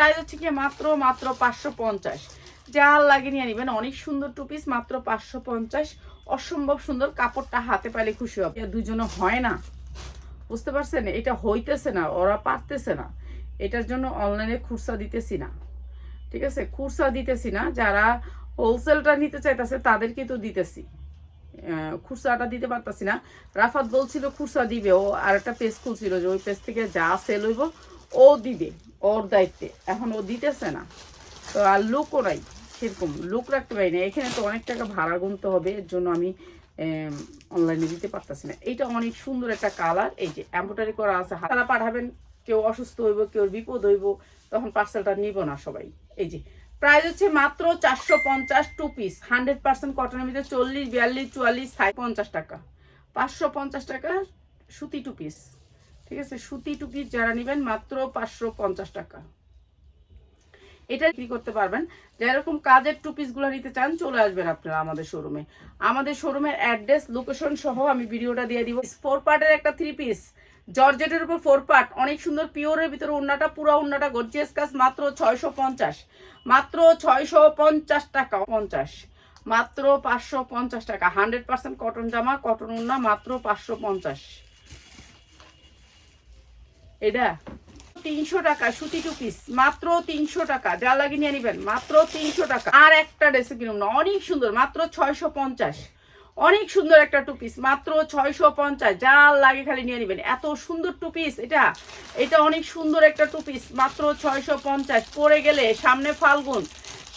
Price হচ্ছে কি মাত্র মাত্র 550, যা লাগে নিয়ে নেবেন। অনেক সুন্দর টু পিস, মাত্র 550, অসম্ভব সুন্দর। কাপড়টা হাতে পাইলে খুশি হবে। দুজনে হয় না, বুঝতে পারছেন? এটা হইতেছে না, ওরা পারতেছে না, এটার জন্য অনলাইনে খুচরা দিতেছি না, ঠিক আছে? খুচরা দিতেছি না, যারা হোলসেলটা নিতে চাইতেছে তাদেরকে তো দিতেছি, খুচরাটা দিতে পারতাছি না। রাফাত বলছিল খুচরা দিবে, ও আর একটা পেজ খুলছিল যে ওই পেজ থেকে যা সেল হইব ও দিবে, ওর দায়িত্বে। এখন ও দিতেছে না, তো আর লুকও নাই, সেরকম লুক রাখতে পারি না। এখানে তো অনেক টাকা ভাড়া গুনতে হবে, এর জন্য আমি অনলাইনে দিতে পারতাছি না। এইটা অনেক সুন্দর একটা কালার, এই যে এমব্রয়ডারি করা আছে। হাতারা পাঠাবেন, কেউ অসুস্থ হইব, কেউ বিপদ হইব, তখন পার্সেলটা নিব না সবাই। এই যে প্রাইস হচ্ছে মাত্র 450, টু পিস 100% কটনের মধ্যে, 40, 42, 44, 50 টাকা, 550 টাকা সুতি টু পিস, ঠিক আছে? সুতি টু পিস যারা নেবেন মাত্র 550 টাকা। এটা বিক্রি করতে পারবেন। যেরকম কাজের টু পিসগুলো নিতে চান চলে আসবেন আপনারা আমাদের শোরুমে। আমাদের শোরুমের অ্যাড্রেস, লোকেশন সহ আমি ভিডিওটা দিয়ে দিব। 4 পার্টের একটা 3 পিস, জর্জেটের উপর 4 পার্ট, অনেক সুন্দর পিওরের ভিতরে ওন্নাটা, পুরো ওন্নাটা গর্জিয়াস কাজ, মাত্র 650, মাত্র 650 টাকা 50, মাত্র 550 টাকা। 100% কটন জামা, কটন ওন্না, মাত্র 550। এটা 300 টাকা সুতি টু পিস, মাত্র 300 টাকা, যা লাগে নিয়ে নেবেন, মাত্র 300 টাকা। আর একটা ড্রেসে কিনুন না, অনেক সুন্দর, মাত্র 650, অনেক সুন্দর একটা টু পিস, মাত্র 650, যা লাগে খালি নিয়ে নেবেন। এত সুন্দর টু পিস, এটা অনেক সুন্দর একটা টু পিস, মাত্র 650। পরে গেলে সামনে ফাল্গুন,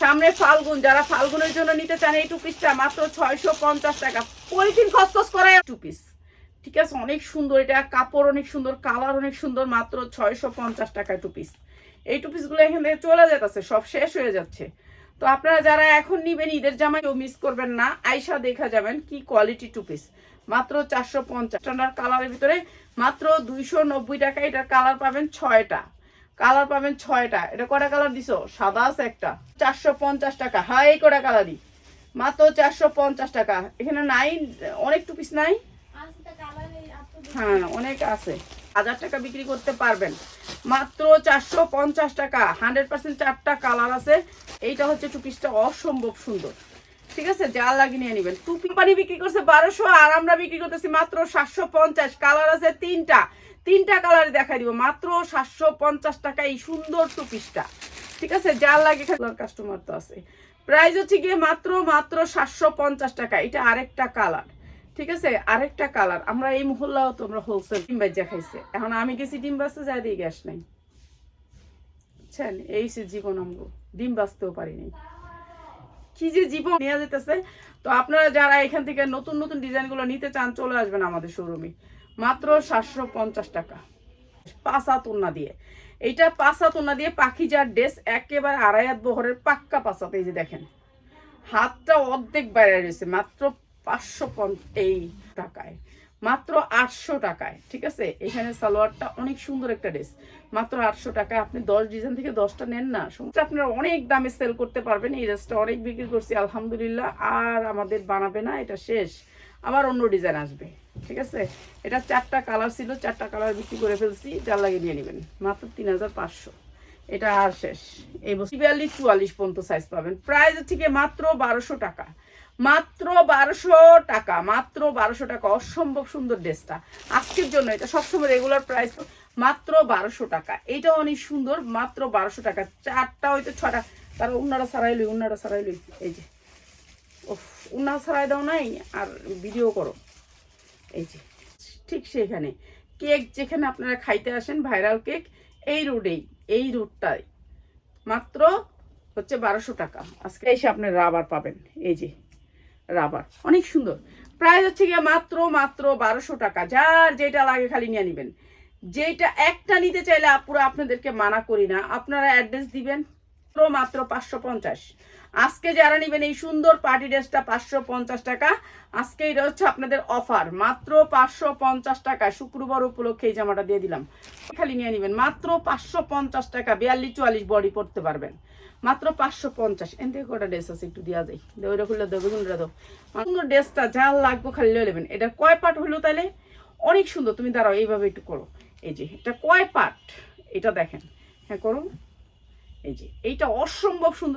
সামনে ফাল্গুন, যারা ফাল্গুনের জন্য নিতে চান এই টু পিসটা মাত্র 650 টাকা। পলিথিন খসখস করে টু পিস, ঠিক আছে? অনেক সুন্দর, এটা কাপড় অনেক সুন্দর, কালার অনেক সুন্দর, মাত্র 650 টাকায় টু পিস। এই টু পিসগুলো এখান থেকে চলে যেতেছে, সব শেষ হয়ে যাচ্ছে। তো আপনারা যারা এখন নিবেন ঈদের জামাই, কেউ মিস করবেন না, আয়সা দেখা যাবেন কি কোয়ালিটি টু পিস, মাত্র 450। স্ট্যান্ডার্ড কালারের ভিতরে মাত্র 290 টাকা। এটার কালার পাবেন 6টা, কালার পাবেন 6টা। এটা কটা কালার দিছো? সাদা আছে একটা, 450 টাকা। হ্যাঁ, এই কটা কালারই, মাত্র 450 টাকা। এখানে নাই, অনেক টু পিস নাই, হ্যাঁ অনেক আছে। 1000 টাকা বিক্রি করতে পারবেন, মাত্র 450 টাকা। 100% 4টা কালার আছে। এইটা হচ্ছে টু পিসটা অসম্ভব সুন্দর, ঠিক আছে? যা লাগিয়ে নিয়ে নেবেন। টু কোম্পানি বিক্রি করছে 1200, আর আমরা বিক্রি করতেছি মাত্র 750। কালার আছে 3টা কালার দেখাই দিব, মাত্র 750 টাকা এই সুন্দর টু পিসটা, ঠিক আছে? যা লাগে, কাস্টমার তো আছে। প্রাইস হচ্ছে গিয়ে মাত্র 750 টাকা। এটা আরেকটা কালার, ঠিক আছে? আরেকটা কালার। আমরা এই মহল্লাও তো আমরা হোলসেল ডিম বাজা খাইছে, এখন আমি গেছি ডিম বাজতে, যাই দিয়ে গ্যাস নাই, বুঝছেন? এই সে জীবন, আমগো ডিম বাজতেও পারিনি, কি যে জীবন নিয়ে যেতেছে। তো আপনারা যারা এখান থেকে নতুন নতুন ডিজাইনগুলো নিতে চান চলে আসবেন আমাদের শোরুমে, মাত্র 750 টাকা। 5 হাত ওন্না দিয়ে, এইটা 5 হাত ওন্না দিয়ে পাখিজার ড্রেস, একেবারে 2.5 হাত বহরের পাক্কা 5 হাত। এই যে দেখেন, হাতটা অর্ধেক বাইরে রয়েছে, মাত্র 550 এই টাকায়, মাত্র 800 টাকায়, ঠিক আছে? এখানে সালোয়ারটা অনেক সুন্দর একটা ড্রেস, মাত্র 800 টাকায়। আপনি 10 ডিজাইন থেকে 10টা নেন না, সমস্যা আপনারা অনেক দামে সেল করতে পারবেন। এই ড্রেসটা অনেক বিক্রি করছি আলহামদুলিল্লাহ, আর আমাদের বানাবে না, এটা শেষ, আবার অন্য ডিজাইন আসবে, ঠিক আছে? এটা 4টা কালার ছিল, 4টা কালার বিক্রি করে ফেলছি, যা লাগে নিয়ে নেবেন, মাত্র 3500। এটা আর শেষ। এই বছর 42, 44 পর্যন্ত সাইজ পাবেন। প্রাইস হচ্ছে কি মাত্র 1200 টাকা, মাত্র 1200 টাকা, মাত্র 1200 টাকা। অসম্ভব সুন্দর ড্রেসটা আজকের জন্য, এটা সবসময় রেগুলার প্রাইস, মাত্র 1200 টাকা। এইটা অনেক সুন্দর, মাত্র 1200 টাকা। 4টা হয়তো 6টা, তার উন্নাটা সারাইলই, উন্নাটা সারাইলই। এই যে উন্না সারাই দাও নাই, আর ভিডিও করো। এই যে ঠিক সেখানে কেক যেখানে আপনারা খাইতে আসেন, ভাইরাল কেক, এই রোডেই, এই রোডটাই, মাত্র হচ্ছে 1200 টাকা। আজকে এসে আপনি রাবার পাবেন, এই যে রাবার অনেক সুন্দর। প্রাইস হচ্ছে গিয়ে মাত্র 1200 টাকা। যার যেটা লাগে খালি নিয়ে নেবেন। যেটা একটা নিতে চাইলে পুরো আপনাদেরকে মানা করি না, আপনারা অ্যাড্রেস দিবেন, মাত্র 550। আজকে যারা নেবেন এই সুন্দর পার্টি ড্রেসটা 550 টাকা। আজকে এটা হচ্ছে আপনাদের অফার, মাত্র 550 টাকা। শুক্রবার উপলক্ষে এই জামাটা দিয়ে দিলাম, খালি নিয়ে নেবেন, মাত্র 550 টাকা। 42, 44 বডি পড়তে পারবেন, মাত্র 550। এন থেকে কটা ড্রেস আছে একটু দেওয়া যায়, ওইটা খুললে দেবো, গুণটা দাও। সুন্দর ড্রেসটা যা লাগবে খালি লয়ে নেবেন। এটা কয় পার্ট হলো তাহলে? অনেক সুন্দর। তুমি দাঁড়াও, এইভাবে একটু করো। এই যে এটা কয় পার্ট, এটা দেখেন, হ্যাঁ করো। এই যে এইটা অসম্ভব সুন্দর